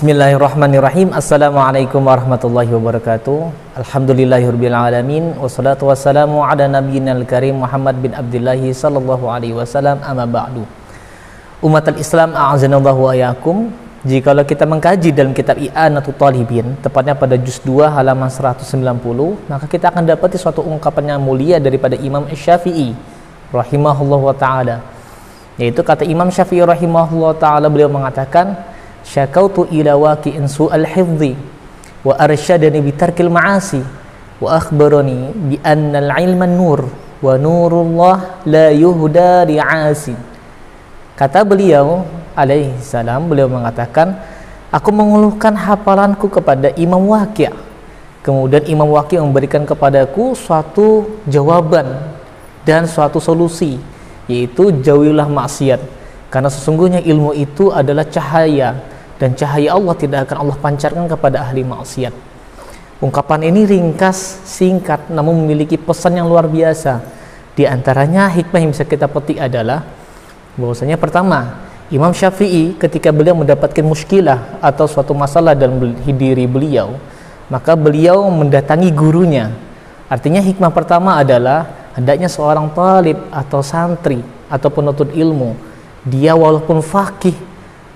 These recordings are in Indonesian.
Bismillahirrahmanirrahim. Assalamualaikum warahmatullahi wabarakatuh. Alhamdulillahirabbil alamin wassalatu wassalamu ala nabiyyinal karim Muhammad bin Abdullah sallallahu alaihi wasallam, amma ba'du. Umatul Islam a'azanallahu wa iyyakum. Jikalau kita mengkaji dalam kitab I'anatul Talibin, tepatnya pada juz 2 halaman 190, maka kita akan dapati suatu ungkapan yang mulia daripada Imam Syafi'i rahimahullahu wa ta'ala. Yaitu kata Imam Syafi'i rahimahullahu wa ta'ala, beliau mengatakan, syakautu ila waqi'in su'al hifdhi wa arsyadani bitarkil ma'asi wa akhbarani bi annal ilman nur wa nurullah la yuhda li'asi. Kata beliau alaihi salam, beliau mengatakan, aku mengeluhkan hafalanku kepada Imam Waqi'. Kemudian Imam Waqi' memberikan kepadaku suatu jawaban dan suatu solusi, yaitu jauhilah maksiat, karena sesungguhnya ilmu itu adalah cahaya, dan cahaya Allah tidak akan Allah pancarkan kepada ahli maksiat. Ungkapan ini ringkas, singkat, namun memiliki pesan yang luar biasa. Di antaranya hikmah yang bisa kita petik adalah bahwasanya pertama, Imam Syafi'i ketika beliau mendapatkan muskilah atau suatu masalah dalam diri beliau, maka beliau mendatangi gurunya. Artinya hikmah pertama adalah hendaknya seorang talib atau santri atau penuntut ilmu, dia walaupun faqih,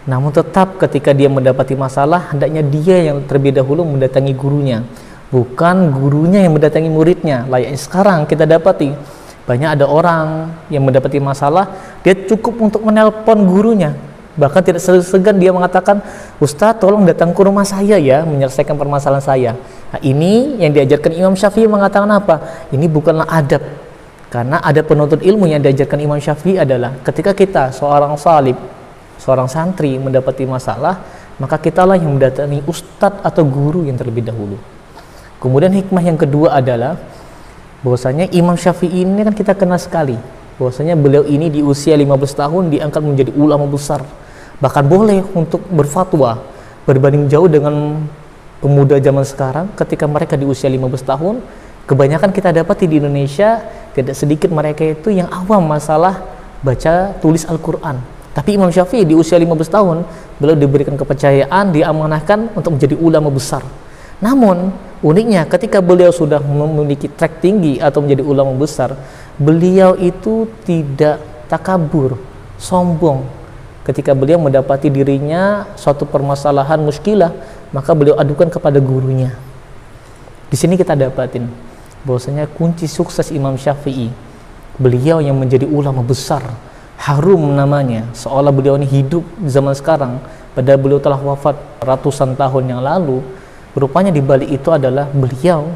namun tetap ketika dia mendapati masalah, hendaknya dia yang terlebih dahulu mendatangi gurunya, bukan gurunya yang mendatangi muridnya. Layaknya sekarang kita dapati banyak ada orang yang mendapati masalah, dia cukup untuk menelpon gurunya, bahkan tidak segan dia mengatakan, Ustadz tolong datang ke rumah saya ya, menyelesaikan permasalahan saya. Nah, ini yang diajarkan Imam Syafi'i mengatakan apa? Ini bukanlah adab. Karena ada penuntut ilmu yang diajarkan Imam Syafi'i adalah ketika kita seorang salib, seorang santri mendapati masalah, maka kitalah yang mendatangi ustadz atau guru yang terlebih dahulu. Kemudian hikmah yang kedua adalah bahwasanya Imam Syafi'i ini kan kita kenal sekali, bahwasanya beliau ini di usia 15 tahun diangkat menjadi ulama besar, bahkan boleh untuk berfatwa, berbanding jauh dengan pemuda zaman sekarang. Ketika mereka di usia 15 tahun, kebanyakan kita dapati di Indonesia tidak sedikit mereka itu yang awam masalah baca tulis Al-Quran. Tapi Imam Syafi'i di usia 15 tahun beliau diberikan kepercayaan, diamanahkan untuk menjadi ulama besar. Namun uniknya ketika beliau sudah memiliki track tinggi atau menjadi ulama besar, beliau itu tidak takabur, sombong. Ketika beliau mendapati dirinya suatu permasalahan muskilah, maka beliau adukan kepada gurunya. Di sini kita dapatin bahwasanya kunci sukses Imam Syafi'i, beliau yang menjadi ulama besar, harum namanya, seolah beliau ini hidup di zaman sekarang, padahal beliau telah wafat ratusan tahun yang lalu. Rupanya di balik itu adalah beliau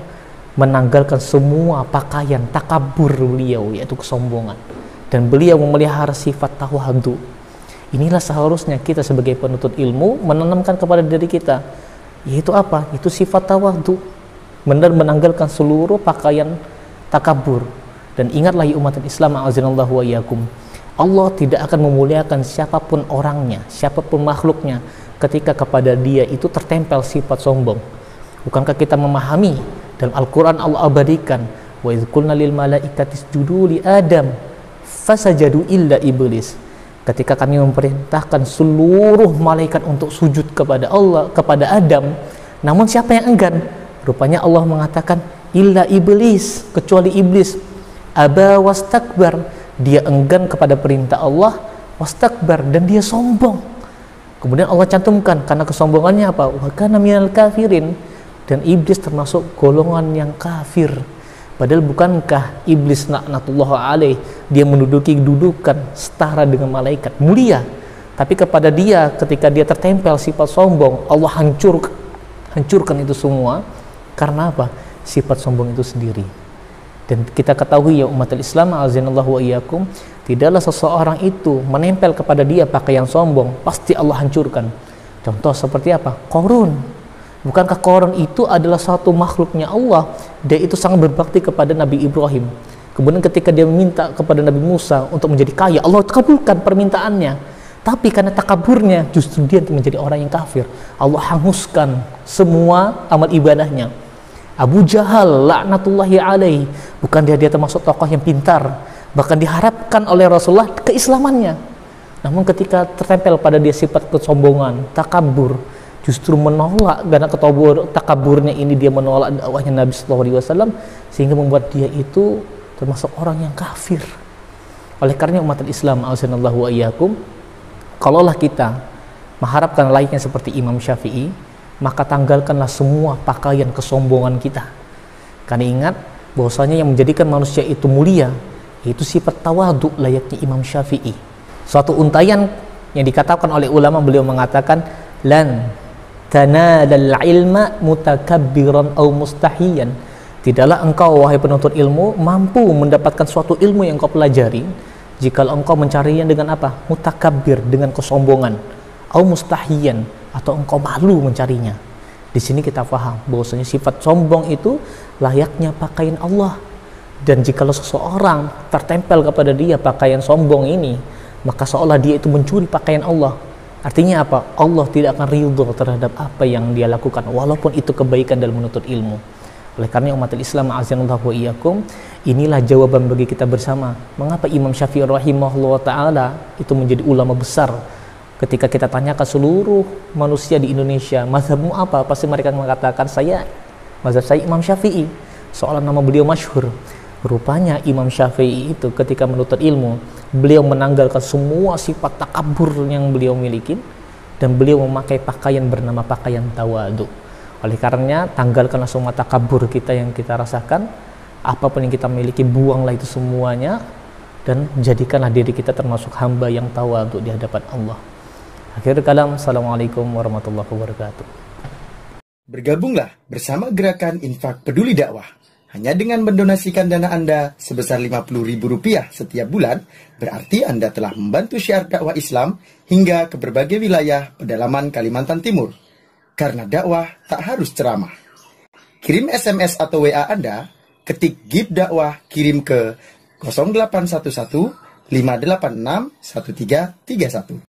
menanggalkan semua pakaian takabur beliau, yaitu kesombongan, dan beliau memelihara sifat tawadu. Inilah seharusnya kita sebagai penuntut ilmu menanamkan kepada diri kita, yaitu apa? Itu sifat tawadu, benar menanggalkan seluruh pakaian takabur. Dan ingatlah ya umat Islam a'azanallahu wa iyyakum, Allah tidak akan memuliakan siapapun orangnya, siapapun makhluknya ketika kepada dia itu tertempel sifat sombong. Bukankah kita memahami dalam Al-Quran Allah abadikan, wa idz qulna lil malaikati isjudu li Adam fasajadu illa iblis. Ketika kami memerintahkan seluruh malaikat untuk sujud kepada Allah, kepada Adam, namun siapa yang enggan? Rupanya Allah mengatakan illa iblis, kecuali iblis. Aba wastakbar, dia enggan kepada perintah Allah, wastakbar, dan dia sombong. Kemudian Allah cantumkan karena kesombongannya apa? Wa kana minal kafirin, dan iblis termasuk golongan yang kafir. Padahal bukankah iblis laknatullah alaih, dia menduduki kedudukan setara dengan malaikat, mulia. Tapi kepada dia ketika dia tertempel sifat sombong, Allah hancurkan itu semua. Karena apa? Sifat sombong itu sendiri. Dan kita ketahui ya umat Islam a'azanallahu wa iyyakum, tidaklah seseorang itu menempel kepada dia pakaian sombong, pasti Allah hancurkan. Contoh seperti apa? Qarun. Bukankah Qarun itu adalah satu makhluknya Allah? Dia itu sangat berbakti kepada Nabi Ibrahim. Kemudian ketika dia meminta kepada Nabi Musa untuk menjadi kaya, Allah kabulkan permintaannya. Tapi karena takaburnya, justru dia menjadi orang yang kafir. Allah hanguskan semua amal ibadahnya. Abu Jahal laknatullahi alaih, bukan dia termasuk tokoh yang pintar, bahkan diharapkan oleh Rasulullah keislamannya. Namun ketika tertempel pada dia sifat kesombongan, takabur, justru menolak karena takaburnya ini, dia menolak dakwahnya Nabi Sallallahu Alaihi Wasallam, sehingga membuat dia itu termasuk orang yang kafir. Oleh karena umat Islam, a'azzanallahu wa iyyakum, kalaulah kita mengharapkan layaknya seperti Imam Syafi'i, maka tanggalkanlah semua pakaian kesombongan kita. Karena ingat bahwasanya yang menjadikan manusia itu mulia yaitu sifat tawadhu layaknya Imam Syafi'i. Suatu untayan yang dikatakan oleh ulama, beliau mengatakan, lan tanalal ilma mutakabbiran aw mustahiyan. Tidaklah engkau wahai penuntut ilmu mampu mendapatkan suatu ilmu yang kau pelajari jika engkau mencarinya dengan apa? Mutakabbir, dengan kesombongan, atau mustahiyan, atau engkau malu mencarinya. Di sini kita paham bahwasanya sifat sombong itu layaknya pakaian Allah. Dan jika seseorang tertempel kepada dia pakaian sombong ini, maka seolah dia itu mencuri pakaian Allah. Artinya apa? Allah tidak akan ridho terhadap apa yang dia lakukan, walaupun itu kebaikan dalam menuntut ilmu. Oleh karena umat Islam, a'azzanallahu wa iyyakum, inilah jawaban bagi kita bersama. Mengapa Imam Syafi'i rahimahullah ta'ala itu menjadi ulama besar? Ketika kita tanyakan seluruh manusia di Indonesia, mazhabmu apa? Pasti mereka mengatakan, mazhab saya Imam Syafi'i. Seolah nama beliau masyhur. Rupanya Imam Syafi'i itu ketika menuntut ilmu, beliau menanggalkan semua sifat takabur yang beliau miliki, dan beliau memakai pakaian bernama pakaian tawadhu. Oleh karenanya, tanggalkanlah semua takabur kita yang kita rasakan, apapun yang kita miliki, buanglah itu semuanya, dan jadikanlah diri kita termasuk hamba yang tawadhu di hadapan Allah. Akhirul kalam, assalamualaikum warahmatullahi wabarakatuh. Bergabunglah bersama gerakan Infak Peduli Dakwah. Hanya dengan mendonasikan dana Anda sebesar Rp50.000 setiap bulan, berarti Anda telah membantu syiar dakwah Islam hingga ke berbagai wilayah pedalaman Kalimantan Timur. Karena dakwah tak harus ceramah. Kirim SMS atau WA Anda, ketik GIB dakwah, kirim ke 0811 586 1331.